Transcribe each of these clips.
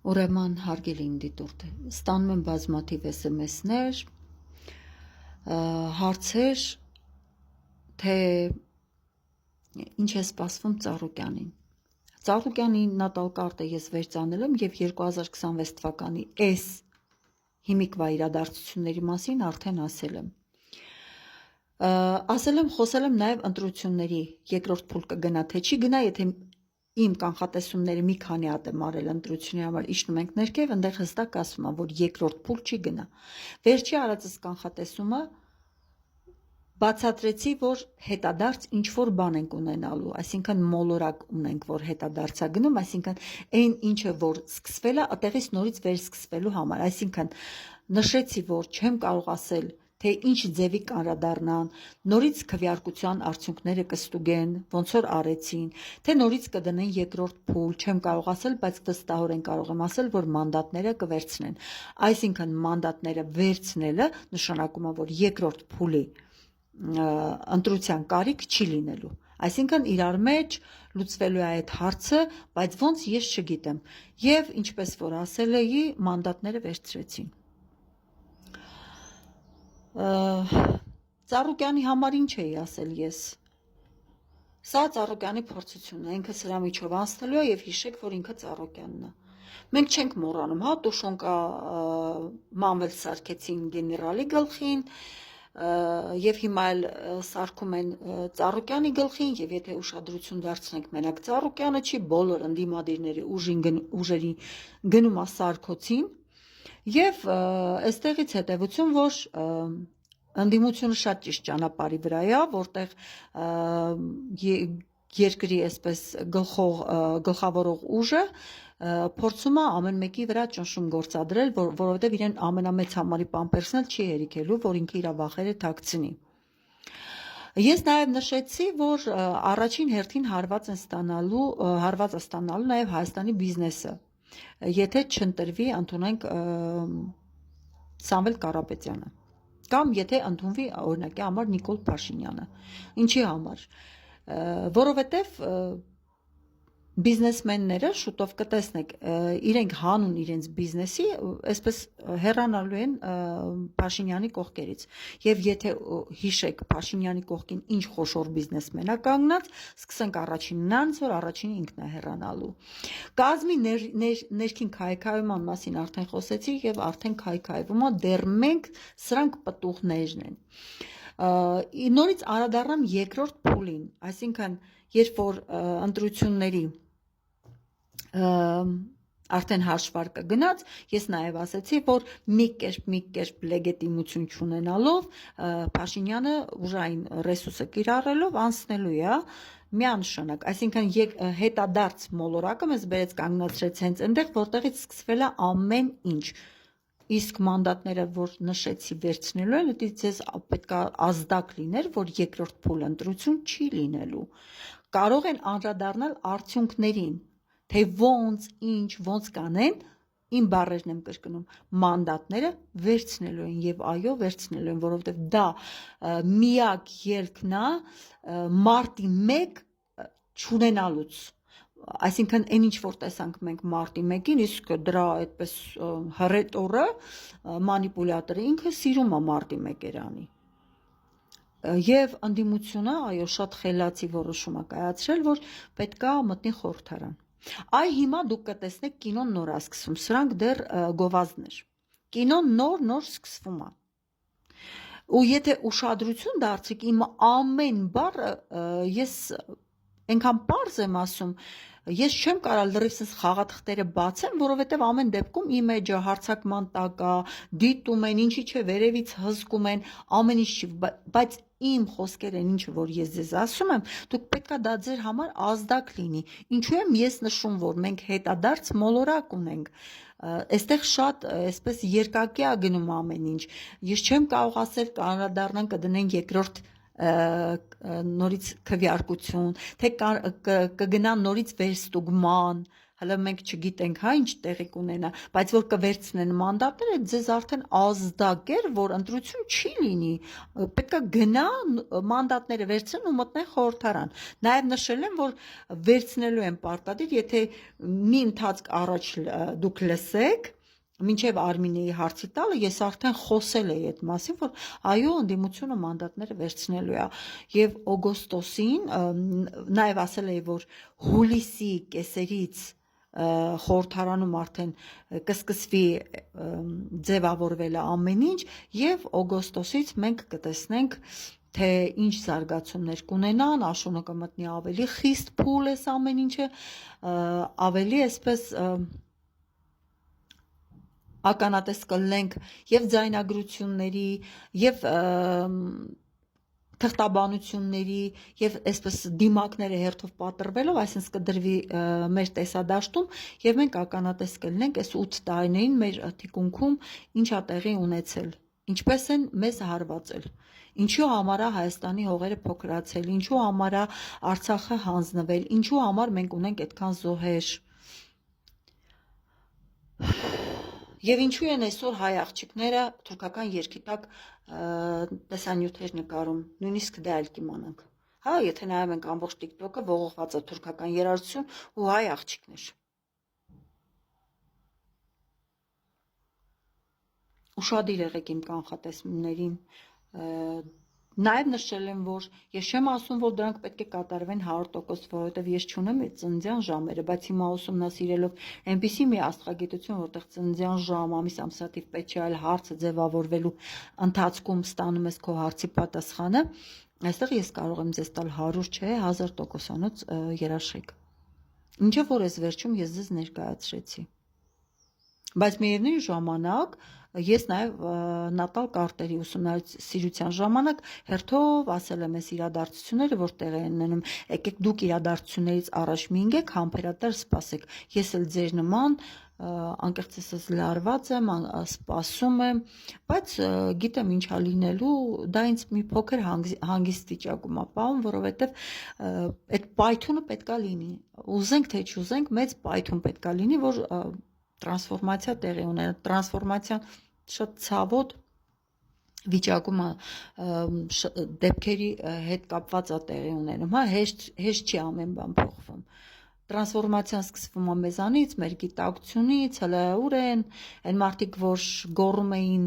Ուրեմն հարգելի դիտորդ, ստանում եմ բազմաթիվ SMS-ներ, հարցեր, թե ինչ է սպասվում Ծառուկյանին։ Ծառուկյանի նատալ կարտը ես վերցանել եմ և 2026 թվականի այս հիմիկվա իրադարձությունների մասին արդեն ասել եմ։ Խոսել եմ նաև ընտրությունների երկրորդ փուլ կգնա, թե չի գնա, եթե իմ կանխատեսումները մի քանի հատ եմ արել ընտրությունների համար, իջնում ենք ներքև, այնտեղ հստակ ասում է, որ երկրորդ փուլ չի գնա։ Վերջի արածս կանխատեսումը բացատրեցի, որ հետադարձ ինչ-որ բան ենք ունենալու, այսինքն մոլորակ ունենք, որ հետադարձ է գնում, այսինքն այն ինչը, որ սկսվել է, այդտեղից նորից վերսկսվելու համար, այսինքն նշեցի, որ չեմ կարող ասել, թե ինչ ձևի կանրադառնան, նորից քվեարկության արդյունքները կստուգեն, ոնց որ արեցին, թե նորից կդնեն երկրորդ փուլ, չեմ կարող ասել, բայց վստահորեն կարող եմ ասել, որ մանդատները կվերցնեն։ Այսինքն մանդատները վերցնելը նշանակում է, որ երկրորդ փուլի ընտրության կարիք չի լինելու։ Այսինքն իրար մեջ լուծվելու է այդ հարցը, բայց ոնց ես չգիտեմ։ Եվ ինչպես որ ասել էի, մանդատները վերցրեցին։ Ծառուկյանի համար ինչ էի ասել ես։ Սա Ծառուկյանի փորձությունն է, ինքը սրա միջով անցնելու է եւ հիշեք, որ ինքը Ծառուկյանն է։ Մենք չենք մոռանում, հա, Տուշոնկա Մանվել սարքեցին գեներալի գլխին, եւ հիմա էլ սարքում են Ծառուկյանի գլխին, եւ եթե ուշադրություն դարձնենք մենակ Ծառուկյանը չի, բոլոր ընդդիմադիրների ուժերի գնում է սարքոցին, եւ այստեղից հետեւություն, որ ընդդիմությունը շատ ճիշտ ճանապարհի վրա է, որտեղ երկրի այսպես գլխավորող ուժը փորձում է ամեն մեկի վրա ճնշում գործադրել, որովհետև իրեն ամենամեծ համարի պամպերսն էլ չի հերիքելու, որ ինքը իր վախերը թաքցնի։ Ես նաև նշեցի, որ առաջին հերթին հարված է ստանալու նաև Հայաստանի բիզնեսը, եթե չընտրվի ընդունենք Սամվել Կարապետյանը, կամ եթե ընդունվի օրինակի համար Նիկոլ Փաշինյանը։ Ինչի համար։ Որովհետև բիզնեսմենները շուտով կտեսնեք, իրենք հանուն իրենց բիզնեսի այսպես հեռանալու են Փաշինյանի կողքերից։ Եւ եթե հիշեք Փաշինյանի կողքին ինչ խոշոր բիզնեսմեն է կանգնած, սկսենք առաջինն նրանց, որ առաջինը ինքն է հեռանալու։ Կազմի ներքին քայքայման մասին արդեն խոսեցի եւ արդեն քայքայվում է, դեռ մենք սրանք պտուղներն են։ Նորից անդրադառնամ երկրորդ փուլին, այսինքն երբ որ ընտրությունների արդեն հաշվարկը գնաց, ես նաև ասացի, որ մի կերպ լեգիտիմություն չունենալով Փաշինյանը ուժային ռեսուրսը կիրառելով անցնելու է միանշանակ, այսինքն հետադարձ մոլորակը մեզ բերեց կանգնացրեց հենց այնտեղ, որտեղից սկսվել է ամեն ինչ։ Իսկ մանդատները, որ նշեցի վերցնելու են, դա ձեզ պետք է ազդակ լիներ, որ երկրորդ փուլ ընտրություն չի լինելու։ Կարող են անդրադառնալ արդյունքներին, թե ոնց կանեն, իմ բառերն եմ կրկնում, մանդատները վերցնելու են եւ այո վերցնելու են, որովհետեւ դա միակ ելքն է մարտի 1 չունենալուց, այսինքն այն ինչ որ տեսանք մենք մարտի 1-ին, իսկ դրա այդպես հռետորը մանիպուլյատորը ինքը սիրում է մարտի 1-երանի։ Եվ ընդդիմությունը, այո, շատ խելացի որոշում է կայացրել, որ պետքա մտնի խորհրդարան։ Այ հիմա դուք կտեսնեք կինոն նոր է սկսվում, սրանք դեռ գովազդներ։ Կինոն նոր սկսվում է։ Ու եթե ուշադրություն դարձիք, իմ ամեն բառը ես այնքան պարզ եմ ասում, ես չեմ կարող լրիվ խաղաթղթերը բացեմ, որովհետև ամեն դեպքում իմեջը հարցակման տակ է, դիտում են, ինչի չէ, վերևից հզկում են, ամեն ինչ չի, բայց իմ խոսքերը ինչը որ ես ձեզ ասում եմ, դուք պետքա դա ձեր համար ազդակ լինի։ Ինչու եմ ես նշում, որ մենք հետադարձ մոլորակ ունենք։ Այստեղ շատ այսպես երկակի է գնում ամեն ինչ։ Ես չեմ կարող ասել կանրադառնան կդնեն երկրորդ նորից քվեարկություն, թե կգնան նորից վերստուգման, հələ մենք չգիտենք, հա, ինչ տեղի կունենա, բայց որ կվերցնեն մանդատները, ձեզ արդեն ազդակեր, որ ընտրություն չի լինի, պետք է գնա մանդատները վերցնեն ու մտնեն խորհրդարան։ Նաև նշել եմ, որ վերցնելու են պարտադիր, եթե մի ընթացք առաջ դուք լսեք, մինչև Արմինեի հարցի տալը ես արդեն խոսել էի այդ մասին, որ այո, ընդդիմությունը մանդատները վերցնելու է եւ օգոստոսին նաև ասել էի, որ հուլիսի կեսերից խորհրդարանում արդեն կսկսվի ձևավորվել ամեն ինչ եւ օգոստոսից մենք կտեսնենք թե ինչ զարգացումներ կունենան, Աշունը կմտնի ավելի խիստ փուլ էս ամեն ինչը, ավելի այսպես ականատես կլինենք եւ ձայնագրությունների եւ թղթաբանությունների եւ այսպես դիմակները հերթով պատրվելով, այսինքն կդրվի մեր տեսադաշտում եւ մենք ականատես կլինենք այս 8 տարիներին մեր թիկունքում ինչա տեղի ունեցել, ինչպես են մեզ հարվածել, ինչու համար է Հայաստանի հողերը փոքրացել, ինչու համար է Արցախը հանձնվել, ինչու համար մենք ունենք այդքան զոհեր Եվ ինչու են այսօր հայ աղջիկները թուրքական երկի տակ տեսանյութեր նկարում, նույնիսկ դա էլ կիմանանք։ Հա, եթե նայում ենք ամբողջ TikTok-ը ողողված է թուրքական երաժշտություն ու հայ աղջիկներ։ Ուշադիր եղեք իմ կանխատեսումներին։ Նաև նշել եմ, որ ես չեմ ասում, որ դրանք պետք է կատարվեն 100%, որովհետև ես չունեմ այդ ծննդյան ժամերը, բայց հիմա ուսումնասիրելով այնպիսի մի աստղագիտություն, որտեղ ծննդյան ժամ, ամիս, ամսաթիվ պետք չէ, այլ հարցը ձևավորվելու ընթացքում ստանում ես քո հարցի պատասխանը, այստեղ ես կարող եմ ձեզ տալ 100 չէ, 1000%-անոց երաշխիք։ Ինչը որ ես վերջում ես ձեզ ներկայացրեցի։ Բայց միևնույն ժամանակ ես նաև նատալ կարտերի ուսումնասիրության ժամանակ հերթով ասել եմ այս իրադարձությունները, որ տեղի են ունենում, եկեք դուք իրադարձություններից առաջ մի ընկեք, համբերատար սպասեք։ Ես էլ ձեր նման անկեղծ ասած լարված եմ, սպասում եմ, բայց գիտեմ ինչա լինելու, դա ինձ մի փոքր հանգիստ վիճակում է պահում, որովհետև այդ պայթյունը պետքա լինի։ Ուզենք թե չուզենք, մեծ պայթյուն պետքա լինի, որ տրանսֆորմացիա տեղի ունենա, տրանսֆորմացիան շատ ցավոտ վիճակում դեպքերի հետ կապված է տեղի ունենում, հա, հեշտ չի ամեն բան փոխվում։ Տրանսֆորմացիան սկսվում է մեզանից, մեր գիտակցությունից, հələ ուր են, այն մարդիկ, որ գոռում էին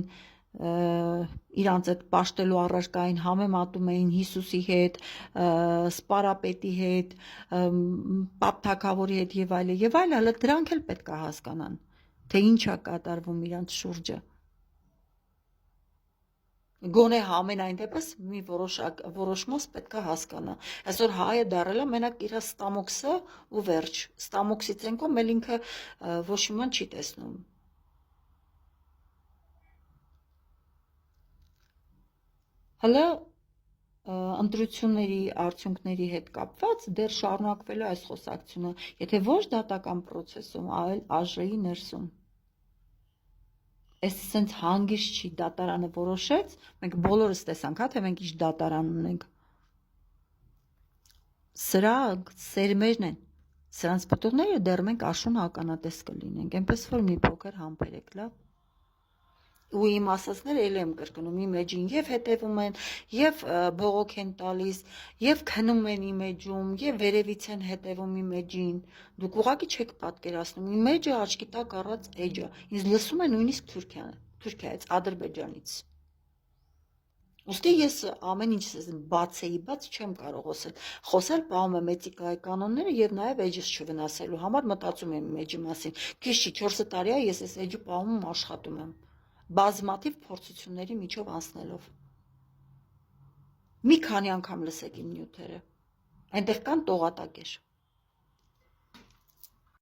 իրանց այդ պաշտելու առարկային համեմատում էին Հիսուսի հետ, սպարապետի հետ, Պապ Թագավորի հետ եւ այլն, հələ դրանք էլ պետք է հասկանան, թե ինչ է կատարվում իրանց շուրջը։ Գոնե համենայն դեպս մի որոշ մաս պետք է հասկանա։ Այսօր հայը դարել է մենակ իր ստամոքսը ու վերջ։ Ստամոքսից ենքո մել ինքը ոչ մի բան չի տեսնում։ Հələ ընտրությունների արդյունքների հետ կապված դեռ շարունակվելու այս խոսակցությունը, եթե ոչ դատական process-ում, այլ ԱԺ-ի ներսում։ Այս սենց հանգիստ չի, դատարանը որոշեց, մենք բոլորս տեսանք, հա, թե մենք ինչ դատարան ունենք։ Սրանք սերմերն են, սրանց պտուղները դեռ մենք Աշուն ականատես կլինենք, այնպես որ մի փոքր համբերեք, լավ։ Ու իմ ասածները էլ եմ կրկնում, իմ էջին եւ հետևում են, եւ բողոք են տալիս, եւ քնում են իմ էջում, եւ վերևից են հետևում իմ էջին։ Դուք ուղղակի չեք պատկերացնում, իմ էջը աչքի տակ առած էջ է։ Ինձ լսում է նույնիսկ Թուրքիայից, Ադրբեջանից։ Ոստի ես ամեն ինչ բացեի, բաց չեմ կարող խոսել պահում եմ էթիկայի կանոնները եւ նաեւ էջս չվնասելու համար մտածում եմ իմ էջի մասին։ Քիչ չի 4 տարի է ես այս էջը պահում աշխատում եմ։ Բազմաթիվ փորձությունների միջով անցնելով։ Մի քանի անգամ լսեք իմ նյութերը։ Այնտեղ կան տողատակեր։